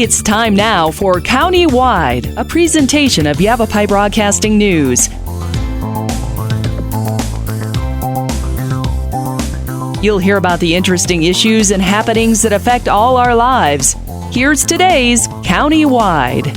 It's time now for County-Wide, a presentation of Yavapai Broadcasting News. You'll hear about the interesting issues and happenings that affect all our lives. Here's today's County-Wide.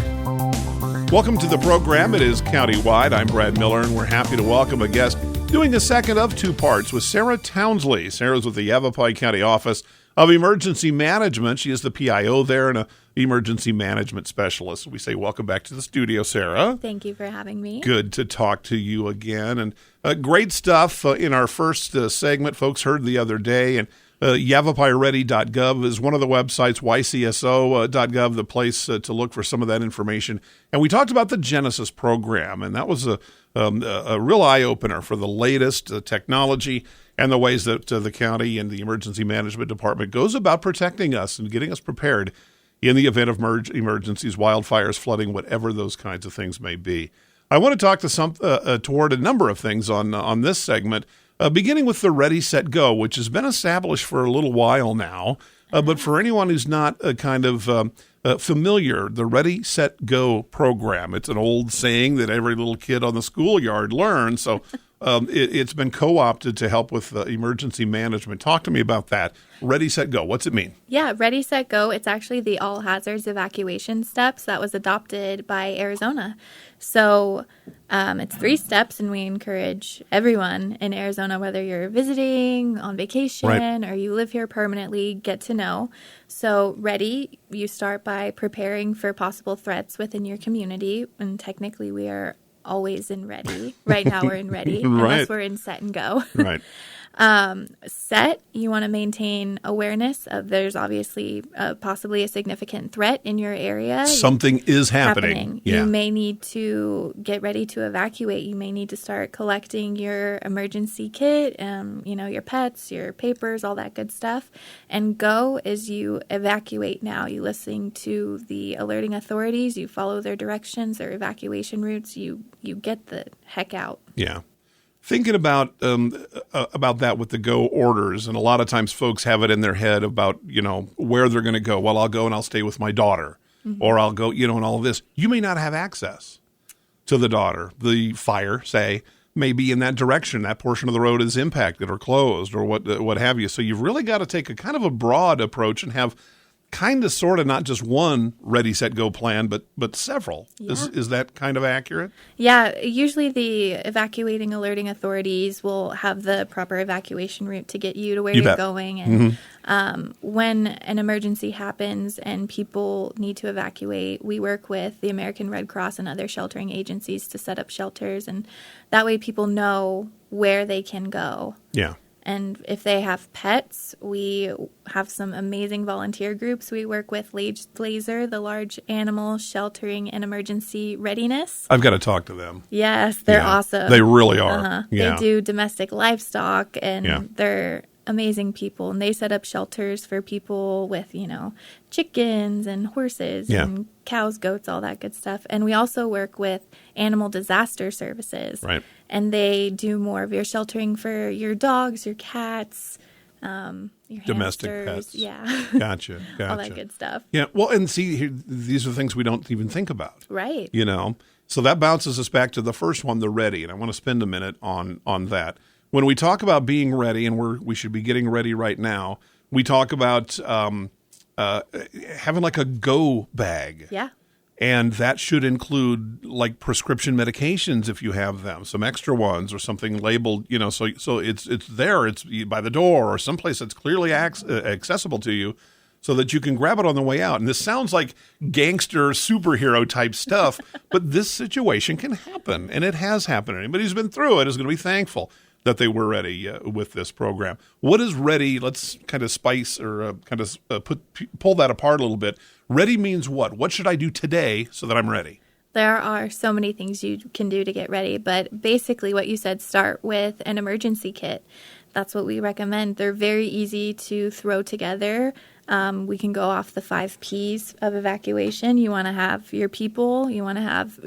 Welcome to the program. It is County-Wide. I'm Brad Miller, and we're happy to welcome a guest doing the second of two parts with Sarah Townsley. Sarah's with the Yavapai County Office of Emergency Management. She is the PIO there and an emergency management specialist. We say welcome back to the studio, Sarah. Thank you for having me. Good to talk to you again. And great stuff in our first segment. Folks heard the other day, and YavapaiReady.gov is one of the websites, YCSO.gov, the place to look for some of that information. And we talked about the Genesis program, and that was a real eye-opener for the latest technology and the ways that the county and the emergency management department goes about protecting us and getting us prepared in the event of emergencies, wildfires, flooding, whatever those kinds of things may be. I want to talk to toward a number of things on this segment, beginning with the Ready, Set, Go, which has been established for a little while now. But for anyone who's not familiar, the Ready, Set, Go program, it's an old saying that every little kid on the schoolyard learns. So it's been co-opted to help with emergency management. Talk to me about that. Ready, Set, Go. What's it mean? Yeah, Ready, Set, Go. It's actually the all hazards evacuation steps that was adopted by Arizona. So it's 3 steps, and we encourage everyone in Arizona, whether you're visiting, on vacation, or you live here permanently, get to know. So Ready, you start by preparing for possible threats within your community, and technically we are always in Ready. Right now we're in Ready, unless we're in Set and Go. Right. Set, you want to maintain awareness of there's obviously possibly a significant threat in your area. Something is happening. Yeah. You may need to get ready to evacuate. You may need to start collecting your emergency kit, your pets, your papers, all that good stuff. And Go is you evacuate now. You listen to the alerting authorities. You follow their directions, their evacuation routes. You get the heck out. Yeah. Thinking about that with the Go orders, and a lot of times folks have it in their head about, where they're going to go. Well, I'll go and I'll stay with my daughter, or I'll go, and all of this. You may not have access to the daughter. The fire, say, may be in that direction. That portion of the road is impacted or closed or what have you. So you've really got to take a kind of a broad approach and have kind of sort of not just one Ready, Set, Go plan, but several. Yeah. Is that kind of accurate? Yeah. Usually the evacuating alerting authorities will have the proper evacuation route to get you to where you're going. And when an emergency happens and people need to evacuate, we work with the American Red Cross and other sheltering agencies to set up shelters. And that way people know where they can go. Yeah. And if they have pets, we have some amazing volunteer groups. We work with Laser, the large animal sheltering and emergency readiness. I've got to talk to them. Yes, they're awesome. They really are. Yeah. They do domestic livestock, and they're amazing people. And they set up shelters for people with, chickens and horses and cows, goats, all that good stuff. And we also work with animal disaster services. Right. And they do more of your sheltering for your dogs, your cats, your domestic hamsters. pets. Yeah. Gotcha. All that good stuff. Yeah. Well, and see, these are things we don't even think about. Right. So that bounces us back to the first one, the Ready. And I want to spend a minute on that. When we talk about being ready, and we should be getting ready right now, we talk about having like a go bag. Yeah. And that should include like prescription medications if you have them, some extra ones or something labeled, so it's there, it's by the door or someplace that's clearly accessible to you so that you can grab it on the way out. And this sounds like gangster superhero type stuff, but this situation can happen, and it has happened. Anybody who's been through it is going to be thankful that they were ready with this program. What is Ready? Let's kind of spice or pull that apart a little bit. Ready means what? What should I do today so that I'm ready? There are so many things you can do to get ready, but basically what you said, start with an emergency kit. That's what we recommend. They're very easy to throw together. We can go off the 5 Ps of evacuation. You want to have your people. You want to have,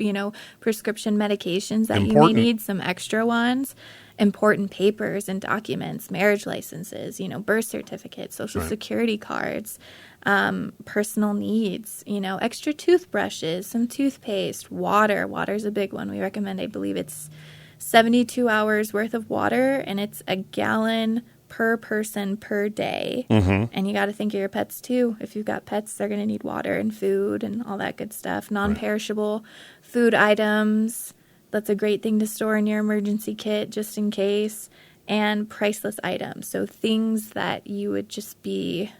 prescription medications that you may need, some extra ones. important papers and documents, marriage licenses, birth certificates, social security cards, personal needs, extra toothbrushes, some toothpaste, water. Water's a big one. We recommend, I believe it's 72 hours worth of water, and it's a gallon per person per day. And you got to think of your pets too. If you've got pets, they're going to need water and food and all that good stuff. Non-perishable food items. That's a great thing to store in your emergency kit just in case. And priceless items. So things that you would just be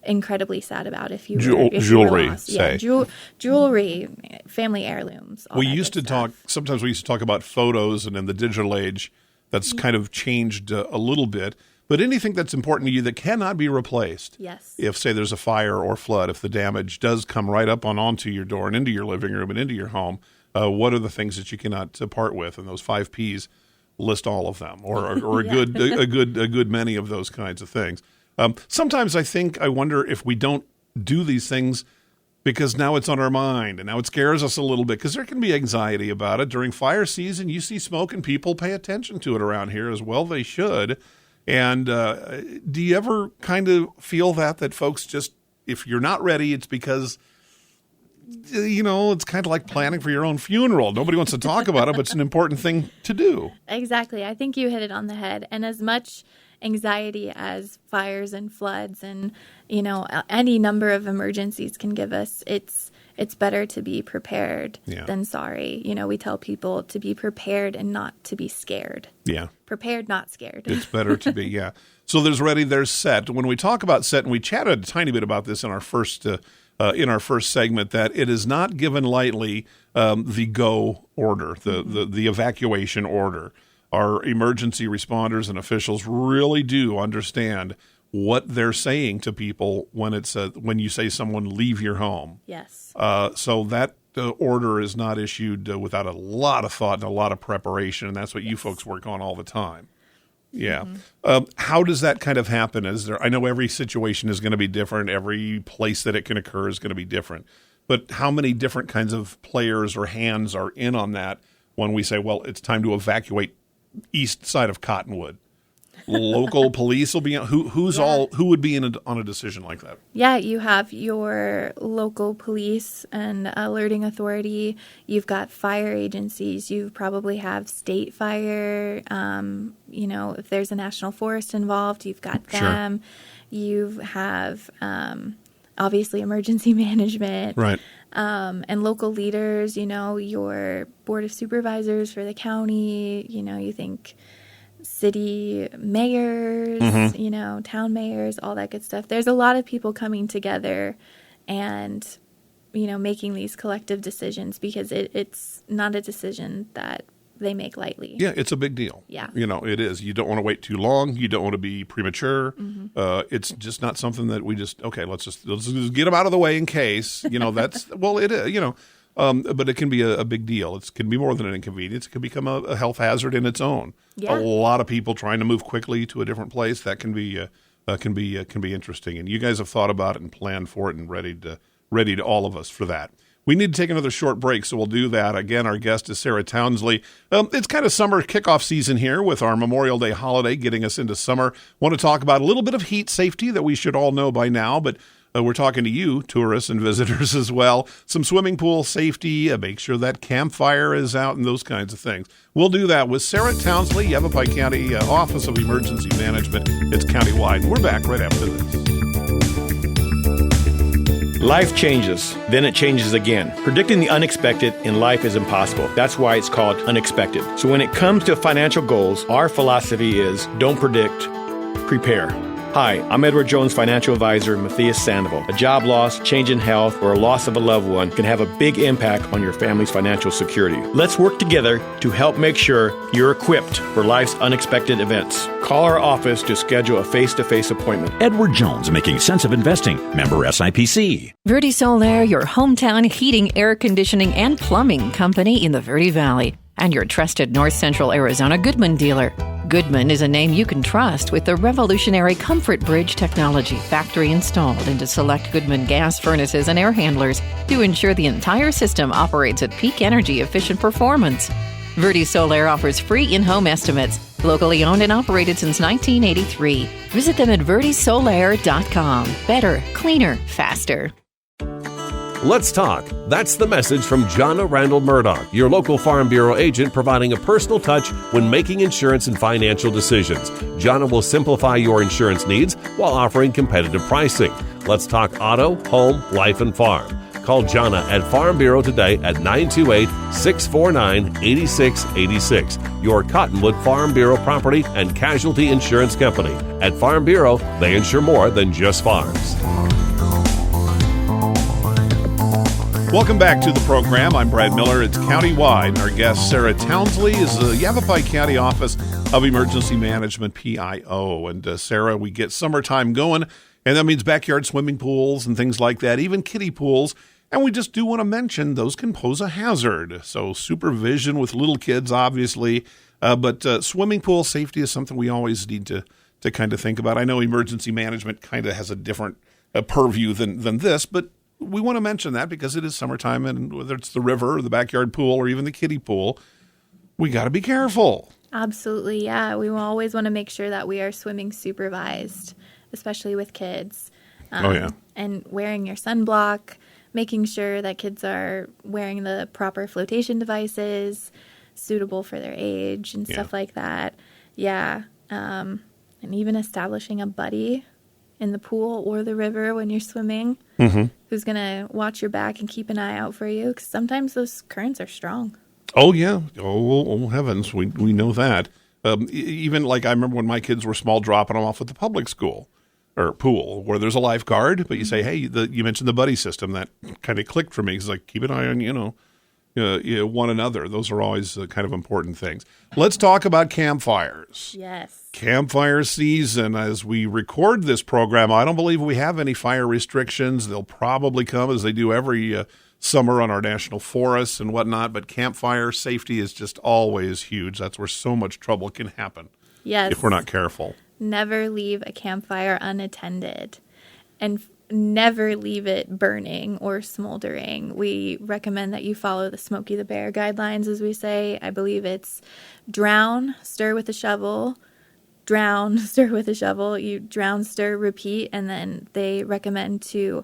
incredibly sad about if you were jewelry, lost. say. Yeah, jewelry, family heirlooms. We used to talk about photos, and in the digital age, that's kind of changed a little bit. But anything that's important to you that cannot be replaced. Yes. If, say, there's a fire or flood, if the damage does come right up onto your door and into your living room and into your home, what are the things that you cannot part with? And those 5 Ps list all of them, or a good many of those kinds of things. Sometimes I wonder if we don't do these things because now it's on our mind and now it scares us a little bit, because there can be anxiety about it. During fire season, you see smoke and people pay attention to it around here, as well they should. And do you ever kind of feel that folks just, if you're not ready, it's because, it's kind of like planning for your own funeral. Nobody wants to talk about it, but it's an important thing to do. Exactly. I think you hit it on the head. And as much anxiety as fires and floods and, any number of emergencies can give us, it's better to be prepared than sorry. We tell people to be prepared and not to be scared. Yeah. Prepared, not scared. It's better to be, yeah. So there's ready, there's set. When we talk about set, and we chatted a tiny bit about this in our first segment, that it is not given lightly, the go order, the evacuation order. Our emergency responders and officials really do understand what they're saying to people when when you say someone leave your home. Yes. So that order is not issued without a lot of thought and a lot of preparation, and that's what you folks work on all the time. Yeah. How does that kind of happen? I know every situation is going to be different. Every place that it can occur is going to be different. But how many different kinds of players or hands are in on that when we say, well, it's time to evacuate east side of Cottonwood? Local police will be on. Who would be on a decision like that? Yeah, you have your local police and alerting authority. You've got fire agencies. You probably have state fire. If there's a national forest involved, you've got them. Sure. You have obviously emergency management, right? And local leaders. Your board of supervisors for the county. You think city mayors, town mayors, all that good stuff. There's a lot of people coming together and, making these collective decisions, because it's not a decision that they make lightly. Yeah, it's a big deal. Yeah. It is. You don't want to wait too long. You don't want to be premature. It's just not something that we just, let's just get them out of the way in case, that's, well, it is, but it can be a big deal. It can be more than an inconvenience. It can become a health hazard in its own. Yeah. A lot of people trying to move quickly to a different place, that can be interesting. And you guys have thought about it and planned for it and ready to all of us for that. We need to take another short break, so we'll do that. Again, our guest is Sarah Townsley. It's kind of summer kickoff season here with our Memorial Day holiday getting us into summer. Want to talk about a little bit of heat safety that we should all know by now, but we're talking to you, tourists and visitors as well. Some swimming pool safety, make sure that campfire is out and those kinds of things. We'll do that with Sarah Townsley, Yavapai County Office of Emergency Management. It's countywide. We're back right after this. Life changes, then it changes again. Predicting the unexpected in life is impossible. That's why it's called unexpected. So when it comes to financial goals, our philosophy is don't predict, prepare. Hi, I'm Edward Jones financial advisor Matthias Sandoval. A job loss, change in health, or a loss of a loved one can have a big impact on your family's financial security. Let's work together to help make sure you're equipped for life's unexpected events. Call our office to schedule a face-to-face appointment. Edward Jones, making sense of investing. Member SIPC. Verde Solaire, your hometown heating, air conditioning, and plumbing company in the Verde Valley. And your trusted North Central Arizona Goodman dealer. Goodman is a name you can trust with the revolutionary Comfort Bridge technology, factory installed into select Goodman gas furnaces and air handlers to ensure the entire system operates at peak energy efficient performance. Verde Solaire offers free in-home estimates Locally owned and operated since 1983. Visit them at verdisolaire.com. Better, cleaner, faster. Let's talk. That's the message from Jonna Randall Murdoch, your local Farm Bureau agent, providing a personal touch when making insurance and financial decisions. Jonna will simplify your insurance needs while offering competitive pricing. Let's talk auto, home, life, and farm. Call Jonna at Farm Bureau today at 928-649-8686. Your Cottonwood Farm Bureau property and casualty insurance company. At Farm Bureau, they insure more than just farms. Welcome back to the program. I'm Brad Miller. It's countywide, and our guest, Sarah Townsley, is the Yavapai County Office of Emergency Management, PIO. And Sarah, we get summertime going, and that means backyard swimming pools and things like that, even kiddie pools. And we just do want to mention those can pose a hazard. So supervision with little kids, obviously, but swimming pool safety is something we always need to kind of think about. I know emergency management kind of has a different purview than this, but we want to mention that because it is summertime, and whether it's the river or the backyard pool or even the kiddie pool, we got to be careful. Absolutely, yeah. We always want to make sure that we are swimming supervised, especially with kids. And wearing your sunblock, making sure that kids are wearing the proper flotation devices suitable for their age and stuff like that. Yeah. And even establishing a buddy in the pool or the river when you're swimming, who's going to watch your back and keep an eye out for you, because sometimes those currents are strong. Oh, yeah. Oh heavens. We know that. Even like I remember when my kids were small, dropping them off at the public school or pool where there's a lifeguard, but you say, hey, you mentioned the buddy system. That kind of clicked for me. It's like, keep an eye on, one another. Those are always kind of important things. Let's talk about campfires. Yes. Campfire season. As we record this program, I don't believe we have any fire restrictions. They'll probably come as they do every summer on our national forests and whatnot, but campfire safety is just always huge. That's where so much trouble can happen if we're not careful. Never leave a campfire unattended, and never leave it burning or smoldering. We recommend that you follow the Smokey the Bear guidelines, as we say. I believe it's drown, stir with a shovel, drown, stir with a shovel. You drown, stir, repeat, and then they recommend to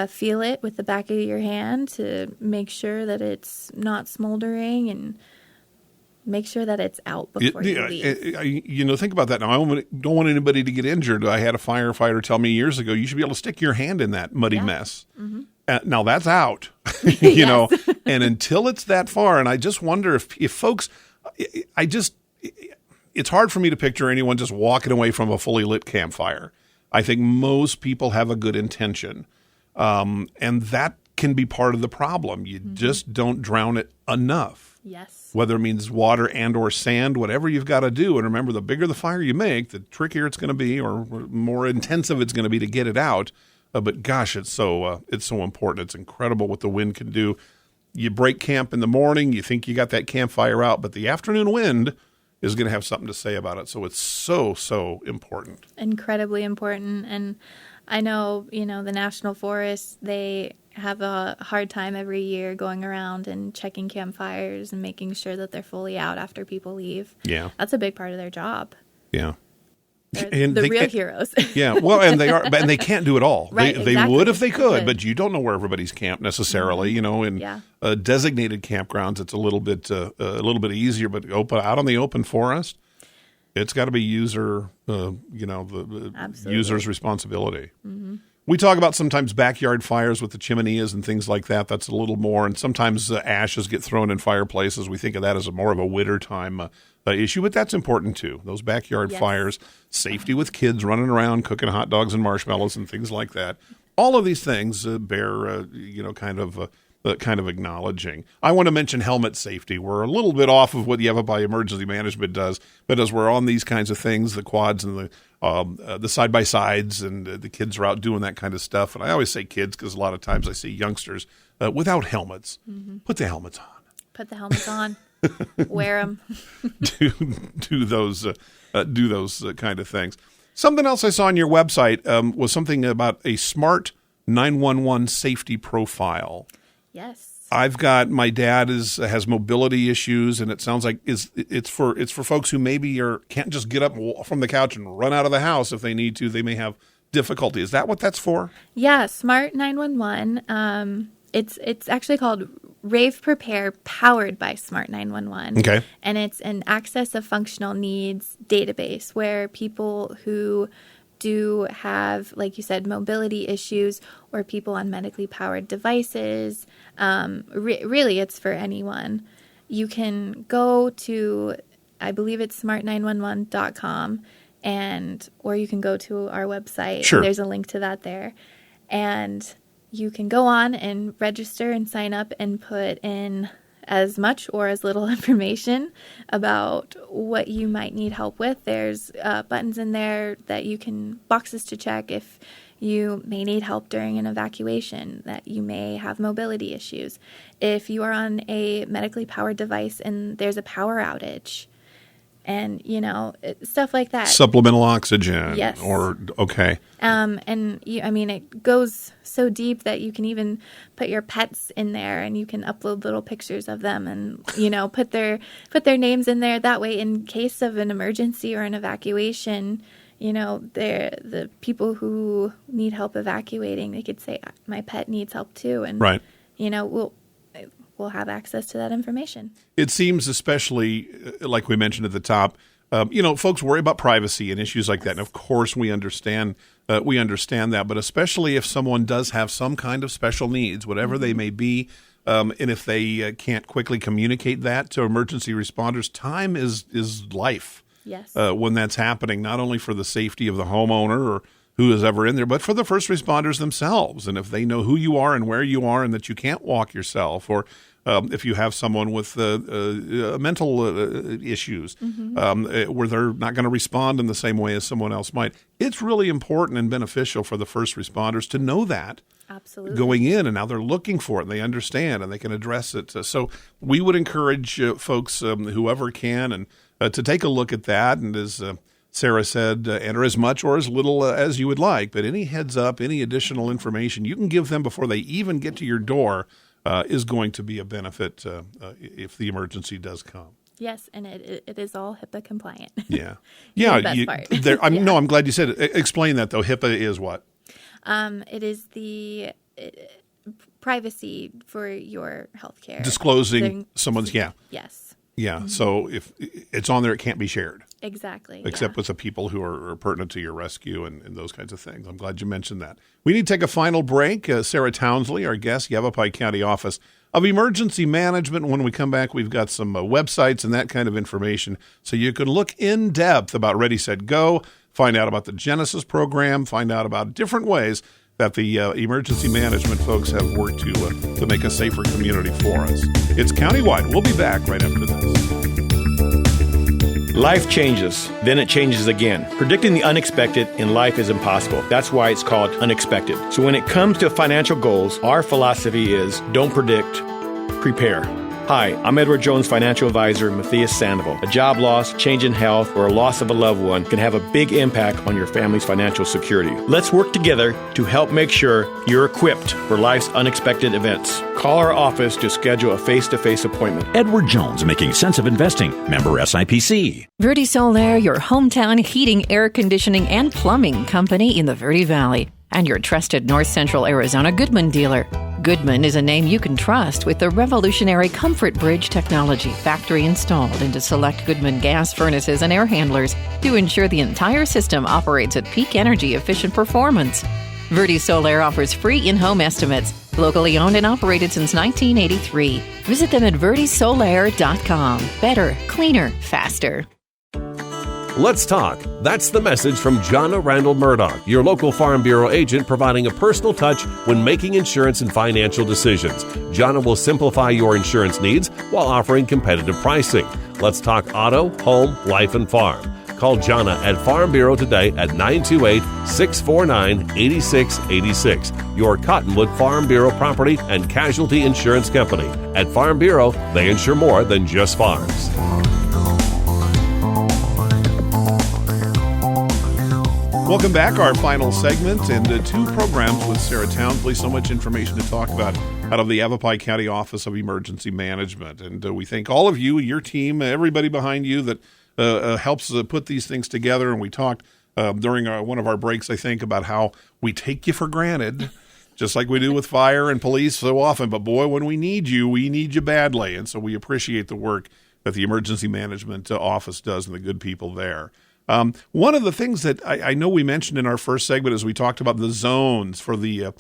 feel it with the back of your hand to make sure that it's not smoldering, and make sure that it's out before you leave. Think about that. Now, I don't want anybody to get injured. I had a firefighter tell me years ago, you should be able to stick your hand in that muddy mess. Mm-hmm. Now, that's out, know, and until it's that far. And I just wonder if folks, it's hard for me to picture anyone just walking away from a fully lit campfire. I think most people have a good intention, and that can be part of the problem. You just don't drown it enough. Yes. Whether it means water and or sand, whatever you've got to do. And remember, the bigger the fire you make, the trickier it's going to be, or more intensive it's going to be to get it out. But gosh, it's so important. It's incredible what the wind can do. You break camp in the morning, you think you got that campfire out, but the afternoon wind is going to have something to say about it. So it's so important. Incredibly important. And I know, the National Forest, they have a hard time every year going around and checking campfires and making sure that they're fully out after people leave. Yeah. That's a big part of their job. Yeah. They're the real heroes. Yeah. Well, and they are, and they can't do it all. Right, they would if they could, but you don't know where everybody's camped necessarily. In designated campgrounds, it's a little bit easier, but out on the open forest, it's got to be the user's responsibility. Mm-hmm. We talk about sometimes backyard fires with the chimeneas and things like that. That's a little more. And sometimes ashes get thrown in fireplaces. We think of that as more of a wintertime issue, but that's important too. Those backyard fires, safety with kids running around, cooking hot dogs and marshmallows and things like that. All of these things bear, kind of acknowledging. I want to mention helmet safety. We're a little bit off of what Yavapai Emergency Management does, but as we're on these kinds of things, the quads and the side-by-sides, and the kids are out doing that kind of stuff. And I always say kids because a lot of times I see youngsters without helmets. Mm-hmm. Put the helmets on. Put the helmets on. Wear them. do those kind of things. Something else I saw on your website was something about a smart 911 safety profile. Yes. I've got my dad has mobility issues, and it sounds like it's for folks who maybe can't just get up from the couch and run out of the house if they need to. They may have difficulty. Is that what that's for? Yeah, Smart 911. It's actually called Rave Prepare, powered by Smart 911. Okay. And it's an access of functional needs database where people who do have, like you said, mobility issues or people on medically powered devices, really it's for anyone. You can go to, I believe it's smart911.com, or you can go to our website. Sure. There's a link to that there. And you can go on and register and sign up and put in as much or as little information about what you might need help with. There's buttons in there that you can, boxes to check if you may need help during an evacuation, that you may have mobility issues. If you are on a medically powered device and there's a power outage, and, stuff like that. Supplemental oxygen. Yes. Okay. It goes so deep that you can even put your pets in there, and you can upload little pictures of them and, put their names in there. That way, in case of an emergency or an evacuation, the people who need help evacuating, they could say, my pet needs help too. And, right. We'll have access to that information. It seems, especially like we mentioned at the top, folks worry about privacy and issues like that. And of course, we understand that. But especially if someone does have some kind of special needs, whatever they may be, and if they can't quickly communicate that to emergency responders, time is life. Yes. When that's happening, not only for the safety of the homeowner or who is ever in there, but for the first responders themselves. And if they know who you are and where you are and that you can't walk yourself, or if you have someone with mental issues where they're not going to respond in the same way as someone else might, it's really important and beneficial for the first responders to know that. Absolutely. Going in, and now they're looking for it, and they understand, and they can address it. So we would encourage folks, whoever can, and to take a look at that. And as Sarah said, enter as much or as little as you would like, but any heads up, any additional information you can give them before they even get to your door is going to be a benefit if the emergency does come. Yes, and it is all HIPAA compliant. Yeah. Yeah. The best part. No, I'm glad you said it. Explain that, though. HIPAA is what? It is the privacy for your healthcare. Disclosing someone's, Yes. Yeah, Mm-hmm. So if it's on there, it can't be shared. Exactly. Except with the people who are pertinent to your rescue and those kinds of things. I'm glad you mentioned that. We need to take a final break. Sarah Townsley, our guest, Yavapai County Office of Emergency Management. When we come back, we've got some websites and that kind of information so you can look in depth about Ready, Set, Go, find out about the Genesis program, find out about different ways that the emergency management folks have worked to make a safer community for us. It's countywide. We'll be back right after this. Life changes, then it changes again. Predicting the unexpected in life is impossible. That's why it's called unexpected. So when it comes to financial goals, our philosophy is don't predict, prepare. Hi, I'm Edward Jones financial advisor Matthias Sandoval. A job loss, change in health, or a loss of a loved one can have a big impact on your family's financial security. Let's work together to help make sure you're equipped for life's unexpected events. Call our office to schedule a face-to-face appointment. Edward Jones, making sense of investing. Member SIPC. Verde Solaire, your hometown heating, air conditioning, and plumbing company in the Verde Valley, and your trusted North Central Arizona Goodman dealer. Goodman is a name you can trust with the revolutionary Comfort Bridge technology factory installed into select Goodman gas furnaces and air handlers to ensure the entire system operates at peak energy efficient performance. Verde Solaire offers free in-home estimates, locally owned and operated since 1983. Visit them at verdesolaire.com. Better, cleaner, faster. Let's talk. That's the message from Jonna Randall Murdoch, your local Farm Bureau agent, providing a personal touch when making insurance and financial decisions. Jonna will simplify your insurance needs while offering competitive pricing. Let's talk auto, home, life, and farm. Call Jonna at Farm Bureau today at 928-649-8686. Your Cottonwood Farm Bureau property and casualty insurance company. At Farm Bureau, they insure more than just farms. Welcome back. Our final segment and two programs with Sarah Townsley. So much information to talk about out of the Yavapai County Office of Emergency Management. And we thank all of you, your team, everybody behind you that helps put these things together. And we talked during one of our breaks, I think, about how we take you for granted, just like we do with fire and police so often. But boy, when we need you badly. And so we appreciate the work that the Emergency Management Office does and the good people there. One of the things that I know we mentioned in our first segment is we talked about the zones for the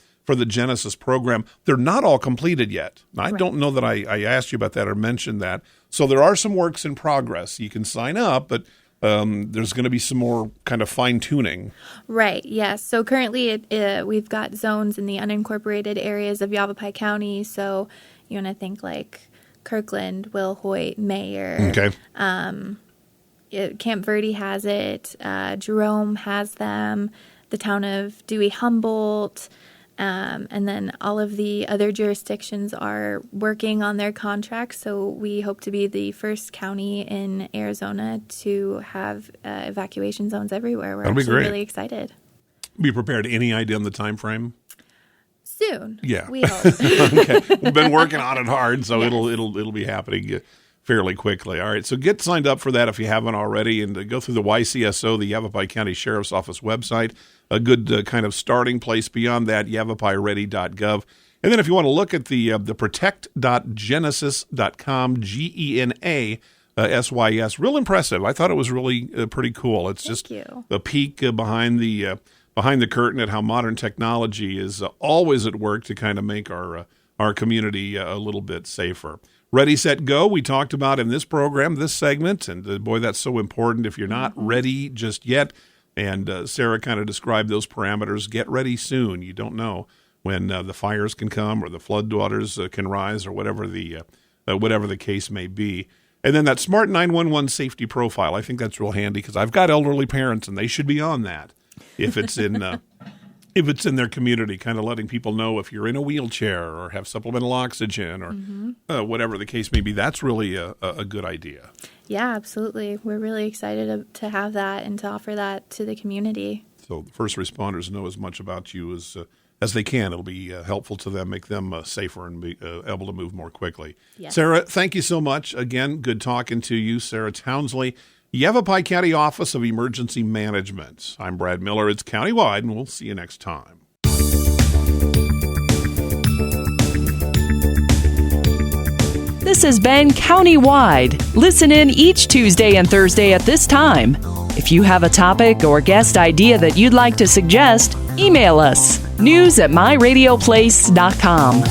Genesis program. They're not all completed yet. I don't know that I asked you about that or mentioned that. So there are some works in progress. You can sign up, but there's going to be some more kind of fine-tuning. Right, yes. So currently we've got zones in the unincorporated areas of Yavapai County. So you want to think like Kirkland, Will Hoyt, Mayer. Okay. Camp Verde has it. Jerome has them. The town of Dewey Humboldt. And then all of the other jurisdictions are working on their contracts. So we hope to be the first county in Arizona to have evacuation zones everywhere. We're actually really excited. Be prepared. Any idea on the time frame? Soon. Yeah. We hope. Okay. We've been working on it hard, so yes. It'll be happening fairly quickly. All right. So get signed up for that if you haven't already, and go through the YCSO, the Yavapai County Sheriff's Office website. A good kind of starting place. Beyond that, YavapaiReady.gov. And then if you want to look at the protect.genesis.com, GENASYS, real impressive. I thought it was really pretty cool. It's just a peek behind the curtain at how modern technology is always at work to kind of make our community a little bit safer. Ready, set, go. We talked about in this program, this segment, and boy, that's so important. If you're not ready just yet, and Sarah kind of described those parameters, get ready soon. You don't know when the fires can come or the floodwaters can rise or whatever the case may be. And then that Smart 911 safety profile, I think that's real handy because I've got elderly parents and they should be on that if it's in their community, kind of letting people know if you're in a wheelchair or have supplemental oxygen or whatever the case may be. That's really a good idea. Yeah, absolutely. We're really excited to have that and to offer that to the community. So the first responders know as much about you as they can. It'll be helpful to them, make them safer and be able to move more quickly. Yes. Sarah, thank you so much. Again, good talking to you. Sarah Townsley, Yavapai County Office of Emergency Management. I'm Brad Miller. It's Countywide, and we'll see you next time. This has been Countywide. Listen in each Tuesday and Thursday at this time. If you have a topic or guest idea that you'd like to suggest, email us, news@myradioplace.com.